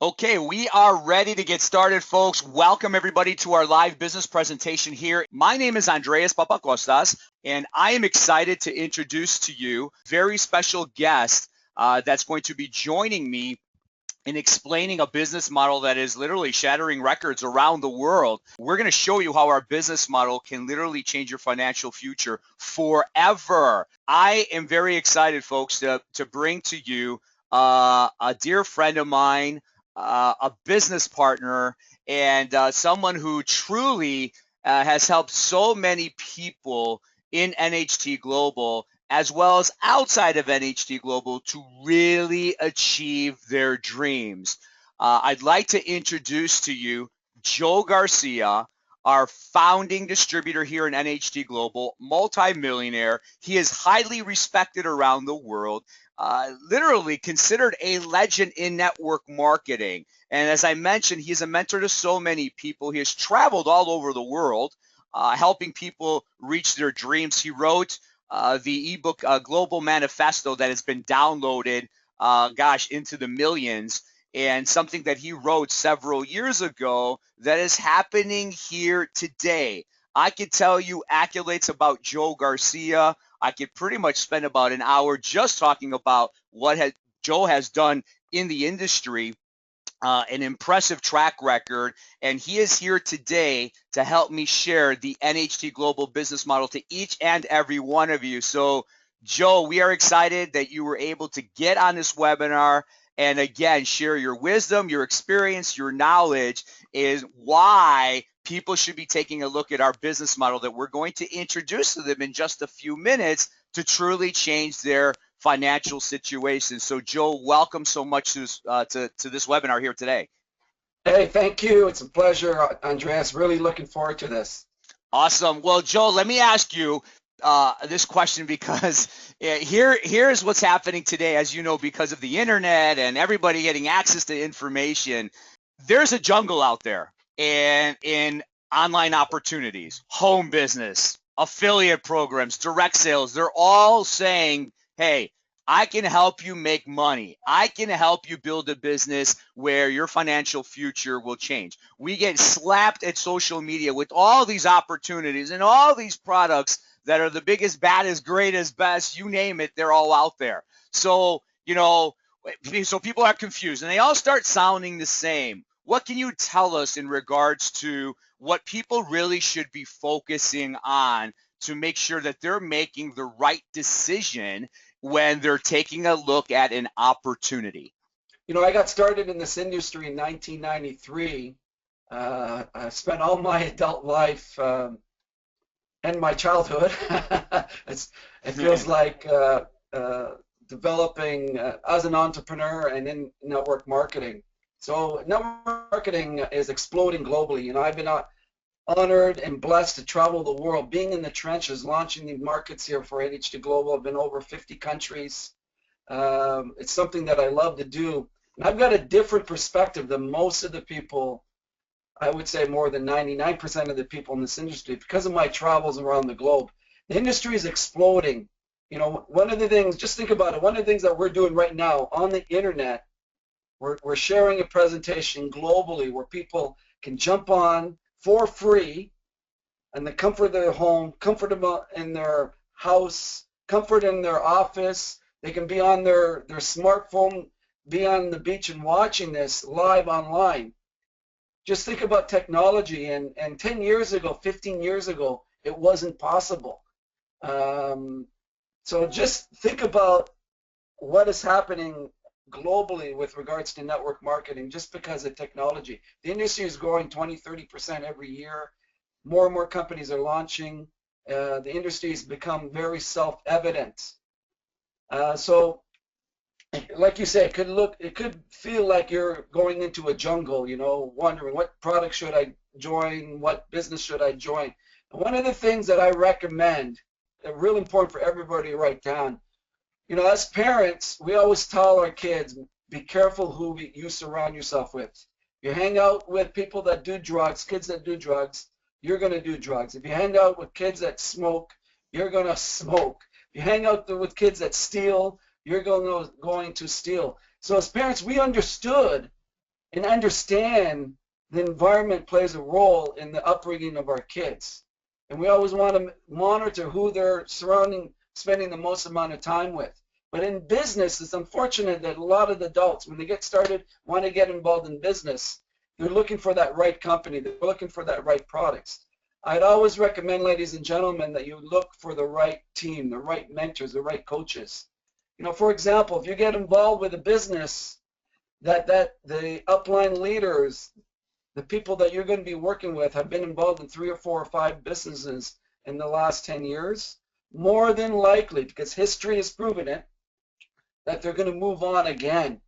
Okay, we are ready to get started, folks. Welcome everybody to our live business presentation here. My name is Andreas Papakostas, and I am excited to introduce to you a very special guest that's going to be joining me in explaining a business model that is literally shattering records around the world. We're going to show you how our business model can literally change your financial future forever. I am very excited, folks, to bring to you a dear friend of mine, a business partner, and someone who truly has helped so many people in NHT Global as well as outside of NHT Global to really achieve their dreams. I'd like to introduce to you Joe Garcia, our founding distributor here in NHT Global, multimillionaire. He is highly respected around the world, literally considered a legend in network marketing. And as I mentioned, he's a mentor to so many people. He has traveled all over the world, helping people reach their dreams. He wrote the ebook Global Manifesto that has been downloaded, into the millions, and something that he wrote several years ago that is happening here today. I could tell you accolades about Joe Garcia. I could pretty much spend about an hour just talking about what Joe has done in the industry. An impressive track record, and he is here today to help me share the NHT Global business model to each and every one of you. So, Joe, we are excited that you were able to get on this webinar and again share your wisdom, your experience, your knowledge is why people should be taking a look at our business model that we're going to introduce to them in just a few minutes to truly change their financial situation. So, Joe, welcome so much to this webinar here today. Hey, thank you. It's a pleasure, Andreas. Really looking forward to this. Awesome. Well, Joe, let me ask you this question because here's what's happening today, as you know, because of the internet and everybody getting access to information. There's a jungle out there, and in online opportunities, home business, affiliate programs, direct sales, they're all saying, hey, I can help you make money. I can help you build a business where your financial future will change. We get slapped at social media with all these opportunities and all these products that are the biggest, baddest, greatest, best, you name it, they're all out there. So, so people are confused and they all start sounding the same. What can you tell us in regards to what people really should be focusing on to make sure that they're making the right decision when they're taking a look at an opportunity? I got started in this industry in 1993. I spent all my adult life and my childhood. It feels like developing as an entrepreneur and in network marketing. So network marketing is exploding globally. I've been honored and blessed to travel the world, being in the trenches, launching the markets here for NHT Global. I've been over 50 countries. It's something that I love to do. And I've got a different perspective than most of the people, I would say more than 99% of the people in this industry, because of my travels around the globe. The industry is exploding. One of the things, just think about it, one of the things that we're doing right now on the internet, we're sharing a presentation globally where people can jump on for free in the comfort of their home, comfortable in their house, comfort in their office. They can be on their smartphone, be on the beach and watching this live online. Just think about technology, and 10 years ago, 15 years ago, it wasn't possible. So just think about what is happening globally with regards to network marketing just because of technology. The industry is growing 20-30% every year. More and more companies are launching. The industry has become very self-evident. So like you say, it could feel like you're going into a jungle, wondering what product should I join, what business should I join. And one of the things that I recommend, really important for everybody to write down, as parents, we always tell our kids, be careful who you surround yourself with. If you hang out with people that do drugs, kids that do drugs, you're going to do drugs. If you hang out with kids that smoke, you're going to smoke. If you hang out with kids that steal, you're going to steal. So as parents, we understood and understand the environment plays a role in the upbringing of our kids. And we always want to monitor who they're spending the most amount of time with. But in business, it's unfortunate that a lot of the adults, when they get started, want to get involved in business. They're looking for that right company. They're looking for that right products. I'd always recommend, ladies and gentlemen, that you look for the right team, the right mentors, the right coaches. You know, for example, if you get involved with a business, that the upline leaders, the people that you're going to be working with have been involved in 3 or 4 or 5 businesses in the last 10 years, more than likely, because history has proven it, that they're going to move on again.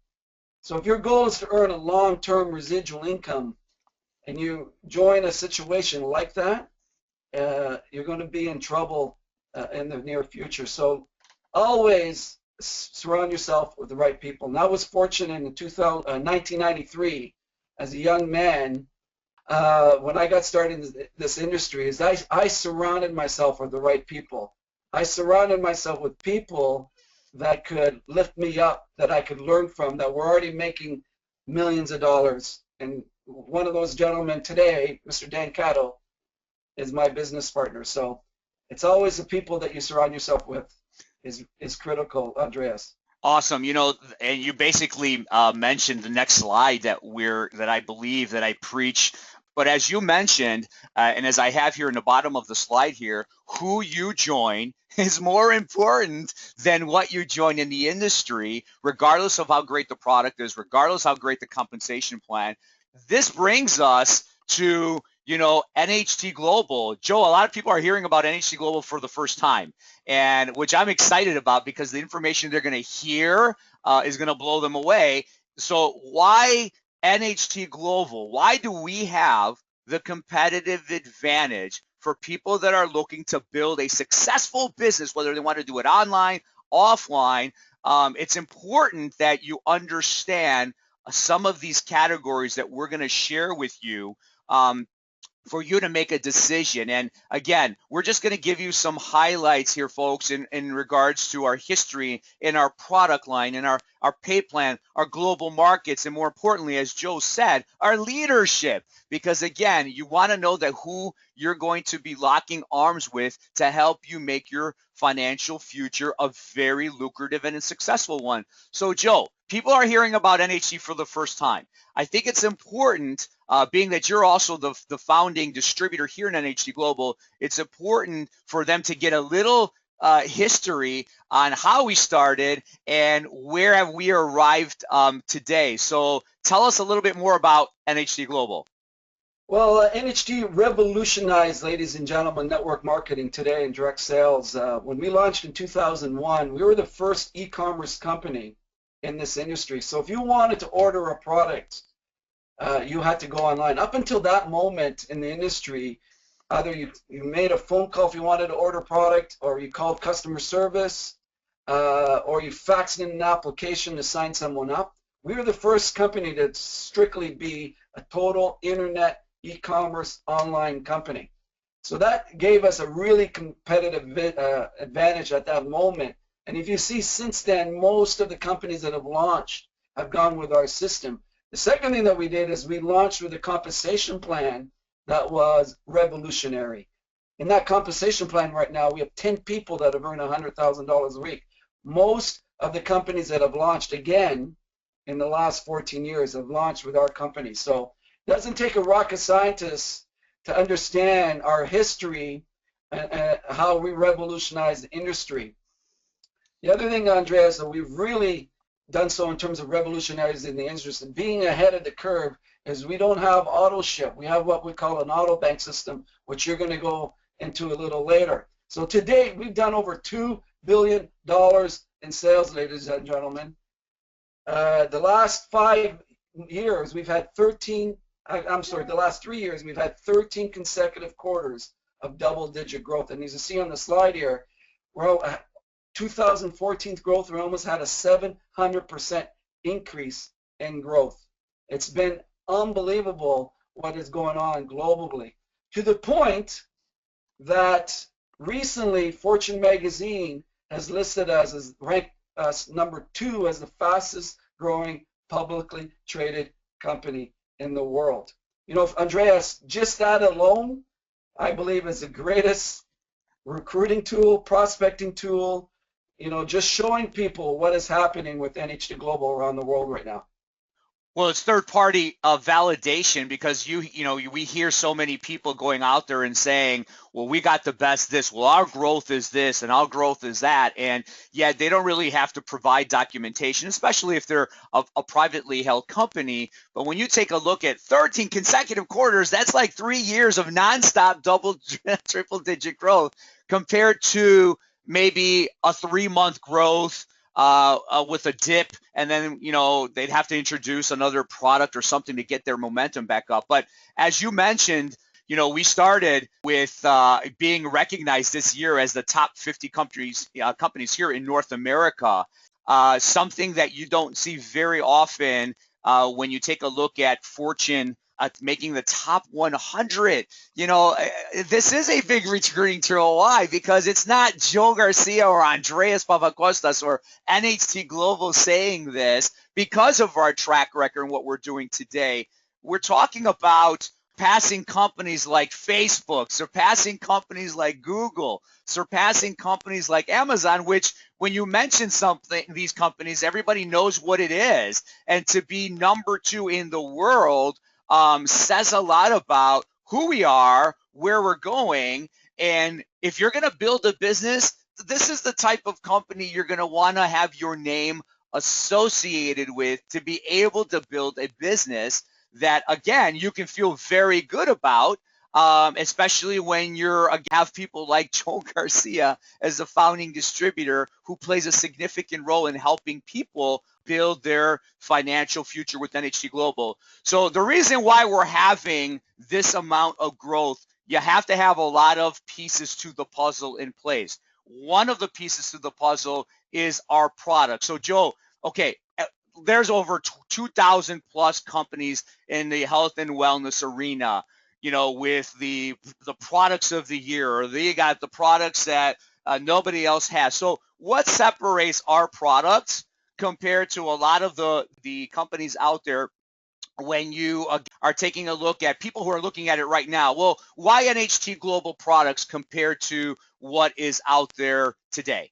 So if your goal is to earn a long-term residual income and you join a situation like that, you're going to be in trouble in the near future. So always surround yourself with the right people. And I was fortunate in 1993 as a young man, when I got started in this industry, is I surrounded myself with the right people. I surrounded myself with people that could lift me up, that I could learn from, that were already making millions of dollars. And one of those gentlemen today, Mr. Dan Cato, is my business partner. So it's always the people that you surround yourself with is critical, Andreas. Awesome. You know, and you basically mentioned the next slide that I believe that I preach. But as you mentioned, and as I have here in the bottom of the slide here, who you join is more important than what you join in the industry, regardless of how great the product is, regardless how great the compensation plan. This brings us to, you know, NHT Global. Joe, a lot of people are hearing about NHT Global for the first time, and which I'm excited about because the information they're going to hear is going to blow them away. So why NHT Global? Why do we have the competitive advantage for people that are looking to build a successful business, whether they want to do it online, offline? It's important that you understand some of these categories that we're going to share with you for you to make a decision. And again, we're just going to give you some highlights here, folks, in regards to our history, in our product line, in our pay plan, our global markets, and more importantly, as Joe said, our leadership. Because again, you want to know that who you're going to be locking arms with to help you make your financial future a very lucrative and a successful one. So Joe, people are hearing about NHT for the first time. I think it's important, being that you're also the founding distributor here in NHT Global, it's important for them to get a little history on how we started and where have we arrived today. So tell us a little bit more about NHT Global. Well, NHT revolutionized, ladies and gentlemen, network marketing today and direct sales. When we launched in 2001, we were the first e-commerce company in this industry. So if you wanted to order a product, you had to go online. Up until that moment in the industry, either you made a phone call if you wanted to order a product, or you called customer service, or you faxed in an application to sign someone up. We were the first company to strictly be a total internet e-commerce online company. So that gave us a really competitive advantage at that moment. And if you see since then, most of the companies that have launched have gone with our system. The second thing that we did is we launched with a compensation plan that was revolutionary. In that compensation plan right now, we have 10 people that have earned $100,000 a week. Most of the companies that have launched, again, in the last 14 years have launched with our company. So it doesn't take a rocket scientist to understand our history and how we revolutionized the industry. The other thing, Andreas, that we've really done so in terms of revolutionizing the industry and being ahead of the curve is we don't have auto ship. We have what we call an auto bank system, which you're going to go into a little later. So to date, we've done over $2 billion in sales, ladies and gentlemen. The last 5 years, we've had the last 3 years, we've had 13 consecutive quarters of double-digit growth. And as you see on the slide here, we're 2014 growth, we almost had a 700% increase in growth. It's been unbelievable what is going on globally, to the point that recently Fortune magazine has listed us as ranked us number 2 as the fastest growing publicly traded company in the world. You know, Andreas, just that alone, I believe is the greatest recruiting tool, prospecting tool, you know, just showing people what is happening with NHT Global around the world right now. Well, it's third party validation because we hear so many people going out there and saying, well, we got the best this, well, our growth is this and our growth is that. And yet they don't really have to provide documentation, especially if they're a privately held company. But when you take a look at 13 consecutive quarters, that's like 3 years of nonstop double, triple digit growth compared to maybe a 3-month growth with a dip, and then they'd have to introduce another product or something to get their momentum back up. But as you mentioned, we started with being recognized this year as the top 50 companies here in North America. Something that you don't see very often when you take a look at Fortune making the top 100. This is a big recruiting tool. Why? Because it's not Joe Garcia or Andreas Papakostas or NHT Global saying this. Because of our track record and what we're doing today, we're talking about surpassing companies like Facebook, surpassing companies like Google, surpassing companies like Amazon, which when you mention something, these companies, everybody knows what it is. And to be number 2 in the world says a lot about who we are, where we're going. And if you're going to build a business, this is the type of company you're going to want to have your name associated with to be able to build a business that, again, you can feel very good about, especially when you have people like Joe Garcia as the founding distributor who plays a significant role in helping people build their financial future with NHT Global. So the reason why we're having this amount of growth, you have to have a lot of pieces to the puzzle in place. One of the pieces to the puzzle is our product. So Joe, okay, there's over 2,000 plus companies in the health and wellness arena, with the products of the year, or they got the products that nobody else has. So what separates our products compared to a lot of the companies out there when you are taking a look at people who are looking at it right now? Well, why NHT Global products compared to what is out there today?